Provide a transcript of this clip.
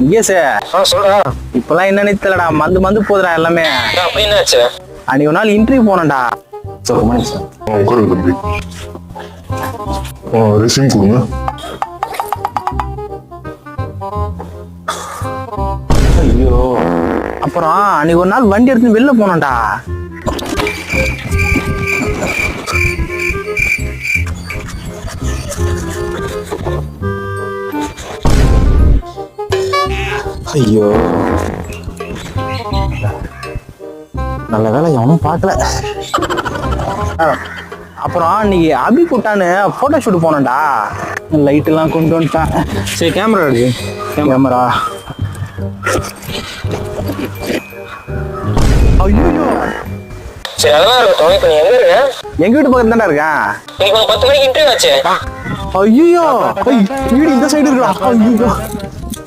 முகேஷ் சொல்றா. இப்பெல்லாம் என்னன்னு தெரியலடா, மந்து போதுடா எல்லாமே. அப்படி என்னாச்சு? அன்னைக்கு ஒரு நாள் இன்டர்வியூ போனேன்டா. ஒரு மணி சார். உட்காரு தம்பி. ரெசியூம் கொடுங்க. ஐயோ, அப்புறம் அன்னைக்கு ஒரு நாள் வண்டி எடுத்து வெளில போனோம்டா. ஐயோ, நல்ல வேலை எவனும் பார்க்கல. அப்புறம் அன்னைக்கு அபி கூட்டான்னு போட்டோ ஷூட் போனோம்டா. லைட் எல்லாம் கொண்டு வந்துட்டான். சரி, கேமரா இருக்கு. கேமரா. ஐயோ, சரி அதெல்லாம் இருக்கட்டும். இப்ப நீ எங்க இருக்க? எங்க வீட்டு பக்கத்துல தான்டா இருக்கேன். இன்னைக்கு 10 மணிக்கு இன்டர்வியூ ஆச்சு. ஐயோ, வீடு இந்த சைடு இருக்கா. ஐயோ.